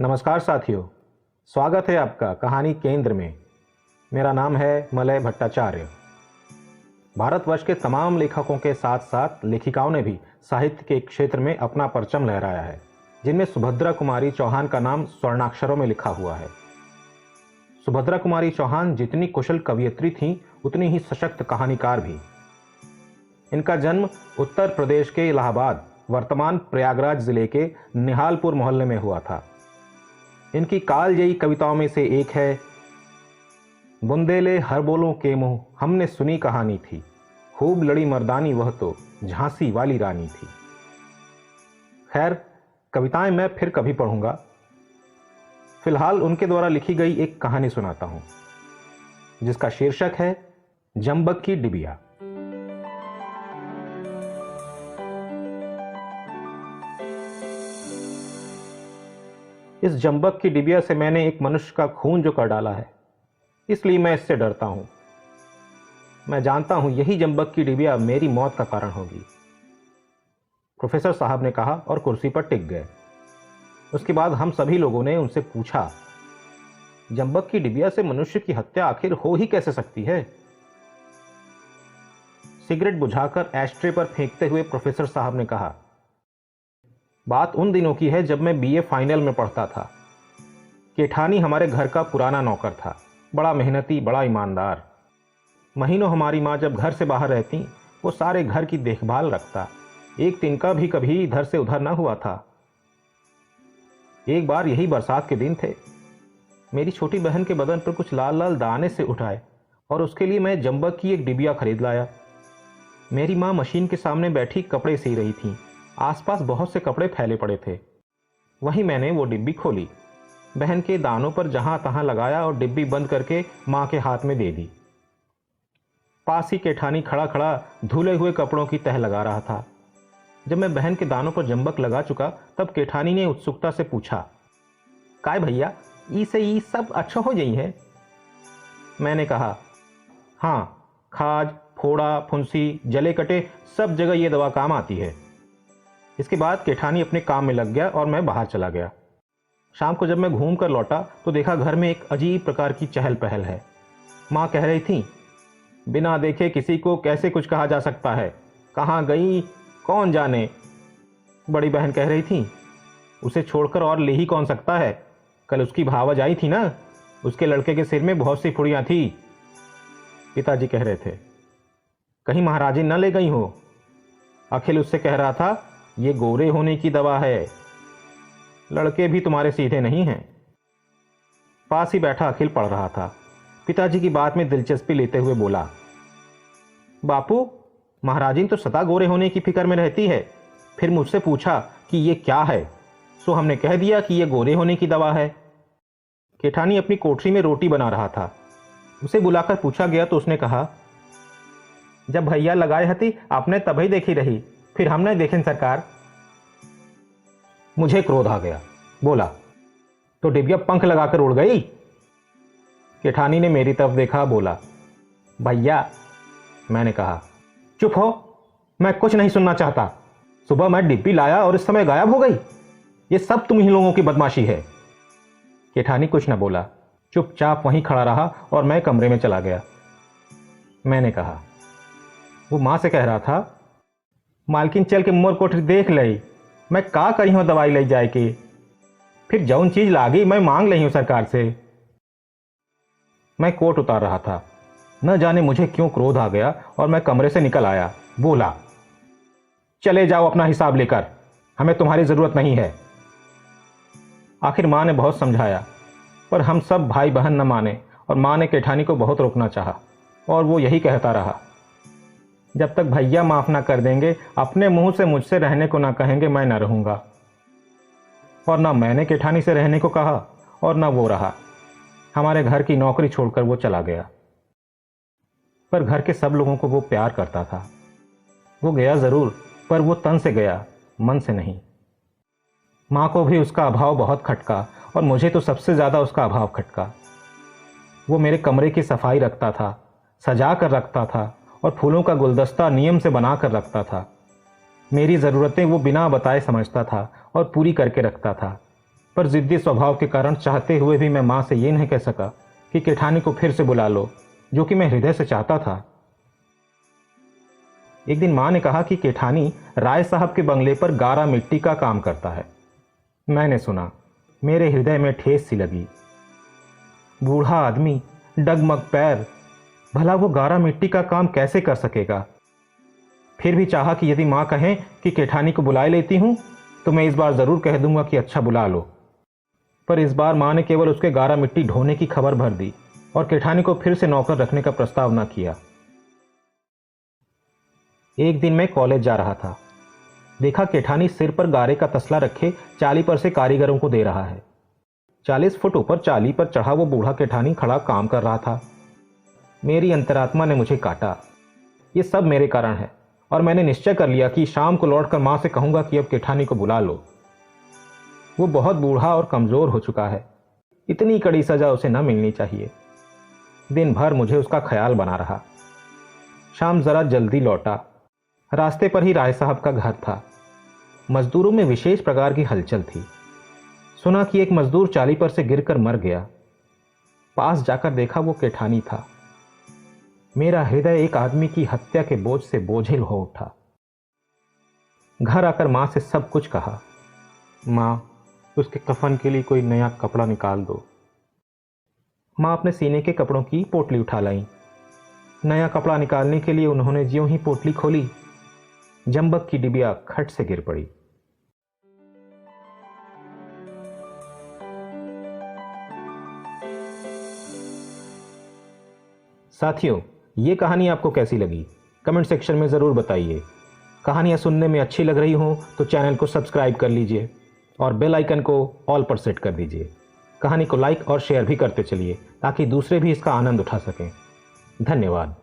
नमस्कार साथियों, स्वागत है आपका कहानी केंद्र में। मेरा नाम है मलय भट्टाचार्य। भारतवर्ष के तमाम लेखकों के साथ साथ लेखिकाओं ने भी साहित्य के क्षेत्र में अपना परचम लहराया है, जिनमें सुभद्रा कुमारी चौहान का नाम स्वर्णाक्षरों में लिखा हुआ है। सुभद्रा कुमारी चौहान जितनी कुशल कवयित्री थीं, उतनी ही सशक्त कहानीकार भी। इनका जन्म उत्तर प्रदेश के इलाहाबाद, वर्तमान प्रयागराज जिले के निहालपुर मोहल्ले में हुआ था। इनकी कालजयी कविताओं में से एक है, बुंदेले हर बोलों के मुंह हमने सुनी कहानी थी, खूब लड़ी मर्दानी वह तो झांसी वाली रानी थी। खैर, कविताएं मैं फिर कभी पढ़ूंगा। फिलहाल उनके द्वारा लिखी गई एक कहानी सुनाता हूं, जिसका शीर्षक है जंबक की डिबिया। इस जंबक की डिबिया से मैंने एक मनुष्य का खून जो कर डाला है, इसलिए मैं इससे डरता हूं। मैं जानता हूं यही जंबक की डिबिया मेरी मौत का कारण होगी। प्रोफेसर साहब ने कहा और कुर्सी पर टिक गए। उसके बाद हम सभी लोगों ने उनसे पूछा, जंबक की डिबिया से मनुष्य की हत्या आखिर हो ही कैसे सकती है? सिगरेट बुझाकर एस्ट्रे पर फेंकते हुए प्रोफेसर साहब ने कहा, बात उन दिनों की है जब मैं बीए फाइनल में पढ़ता था। केठानी हमारे घर का पुराना नौकर था, बड़ा मेहनती, बड़ा ईमानदार। महीनों हमारी माँ जब घर से बाहर रहती, वो सारे घर की देखभाल रखता। एक तिनका भी कभी इधर से उधर ना हुआ था। एक बार यही बरसात के दिन थे, मेरी छोटी बहन के बदन पर कुछ लाल लाल दाने से उठाए और उसके लिए मैं जंबक की एक डिबिया खरीद लाया। मेरी माँ मशीन के सामने बैठी कपड़े सी रही थी। आसपास बहुत से कपड़े फैले पड़े थे। वहीं मैंने वो डिब्बी खोली, बहन के दानों पर जहां तहां लगाया और डिब्बी बंद करके मां के हाथ में दे दी। पास ही केठानी खड़ा खड़ा धुले हुए कपड़ों की तह लगा रहा था। जब मैं बहन के दानों पर जंबक लगा चुका, तब केठानी ने उत्सुकता से पूछा, काय भैया, ई से ई सब अच्छा हो जाई है? मैंने कहा, हाँ, खाज, फोड़ा, फुंसी, जले कटे सब जगह ये दवा काम आती है। इसके बाद केठानी अपने काम में लग गया और मैं बाहर चला गया। शाम को जब मैं घूम कर लौटा तो देखा घर में एक अजीब प्रकार की चहल पहल है। माँ कह रही थी, बिना देखे किसी को कैसे कुछ कहा जा सकता है, कहाँ गई कौन जाने। बड़ी बहन कह रही थी, उसे छोड़कर और ले ही कौन सकता है, कल उसकी भावज आई थी ना, उसके लड़के के सिर में बहुत सी फुड़ियाँ थी। पिताजी कह रहे थे, कहीं महाराजी न ले गई हो। अखिल उससे कह रहा था, ये गोरे होने की दवा है, लड़के भी तुम्हारे सीधे नहीं हैं। पास ही बैठा अखिल पढ़ रहा था। पिताजी की बात में दिलचस्पी लेते हुए बोला, बापू, महाराजिन तो सदा गोरे होने की फिक्र में रहती है। फिर मुझसे पूछा कि ये क्या है, सो हमने कह दिया कि ये गोरे होने की दवा है। केठानी अपनी कोठरी में रोटी बना रहा था। उसे बुलाकर पूछा गया तो उसने कहा, जब भैया लगाए हती आपने तभी देखी रही, फिर हमने देखें सरकार। मुझे क्रोध आ गया। बोला, तो डिबिया पंख लगाकर उड़ गई? केठानी ने मेरी तरफ देखा, बोला, भैया। मैंने कहा, चुप हो, मैं कुछ नहीं सुनना चाहता। सुबह मैं डिब्बी लाया और इस समय गायब हो गई। ये सब तुम ही लोगों की बदमाशी है। केठानी कुछ न बोला, चुपचाप वहीं खड़ा रहा और मैं कमरे में चला गया। मैंने कहा, वो मां से कह रहा था, मालकिन चल के मोर कोठरी देख लई, मैं का करी हूं दवाई ले जाए के, फिर जौन चीज लागी मैं मांग लही हूं सरकार से। मैं कोट उतार रहा था, न जाने मुझे क्यों क्रोध आ गया और मैं कमरे से निकल आया। बोला, चले जाओ अपना हिसाब लेकर, हमें तुम्हारी जरूरत नहीं है। आखिर मां ने बहुत समझाया, पर हम सब भाई बहन न माने और मां ने केठानी को बहुत रोकना चाहा और वो यही कहता रहा, जब तक भैया माफ ना कर देंगे, अपने मुंह से मुझसे रहने को ना कहेंगे, मैं ना रहूंगा। और ना मैंने केठानी से रहने को कहा और ना वो रहा। हमारे घर की नौकरी छोड़कर वो चला गया। पर घर के सब लोगों को वो प्यार करता था। वो गया जरूर, पर वो तन से गया, मन से नहीं। मां को भी उसका अभाव बहुत खटका और मुझे तो सबसे ज्यादा उसका अभाव खटका। वो मेरे कमरे की सफाई रखता था, सजा कर रखता था और फूलों का गुलदस्ता नियम से बना कर रखता था। मेरी ज़रूरतें वो बिना बताए समझता था और पूरी करके रखता था। पर जिद्दी स्वभाव के कारण चाहते हुए भी मैं माँ से ये नहीं कह सका कि केठानी को फिर से बुला लो, जो कि मैं हृदय से चाहता था। एक दिन माँ ने कहा कि केठानी राय साहब के बंगले पर गारा मिट्टी का काम करता है। मैंने सुना, मेरे हृदय में ठेस सी लगी। बूढ़ा आदमी, डगमग पैर, भला वो गारा मिट्टी का काम कैसे कर सकेगा। फिर भी चाहा कि यदि माँ कहें कि केठानी को बुलाए लेती हूँ तो मैं इस बार ज़रूर कह दूंगा कि अच्छा बुला लो। पर इस बार माँ ने केवल उसके गारा मिट्टी ढोने की खबर भर दी और केठानी को फिर से नौकर रखने का प्रस्ताव न किया। एक दिन मैं कॉलेज जा रहा था। देखा केठानी सिर पर गारे का तसला रखे चाली पर से कारीगरों को दे रहा है। 40 फुट ऊपर चाली पर चढ़ा वो बूढ़ा केठानी खड़ा काम कर रहा था। मेरी अंतरात्मा ने मुझे काटा। ये सब मेरे कारण है और मैंने निश्चय कर लिया कि शाम को लौटकर माँ से कहूँगा कि अब केठानी को बुला लो। वो बहुत बूढ़ा और कमज़ोर हो चुका है। इतनी कड़ी सज़ा उसे न मिलनी चाहिए। दिन भर मुझे उसका ख्याल बना रहा। शाम ज़रा जल्दी लौटा। रास्ते पर ही राय साहब का घर था। मजदूरों में विशेष प्रकार की हलचल थी। सुना कि एक मजदूर चाली पर से गिरकर मर गया। पास जाकर देखा वो केठानी था। मेरा हृदय एक आदमी की हत्या के बोझ से बोझिल हो उठा। घर आकर माँ से सब कुछ कहा। माँ, उसके कफन के लिए कोई नया कपड़ा निकाल दो। माँ अपने सीने के कपड़ों की पोटली उठा लाई। नया कपड़ा निकालने के लिए उन्होंने ज्यों ही पोटली खोली, जंबक की डिबिया खट से गिर पड़ी। साथियों, ये कहानी आपको कैसी लगी कमेंट सेक्शन में ज़रूर बताइए। कहानियाँ सुनने में अच्छी लग रही हों तो चैनल को सब्सक्राइब कर लीजिए और बेल आइकन को ऑल पर सेट कर दीजिए। कहानी को लाइक और शेयर भी करते चलिए ताकि दूसरे भी इसका आनंद उठा सकें। धन्यवाद।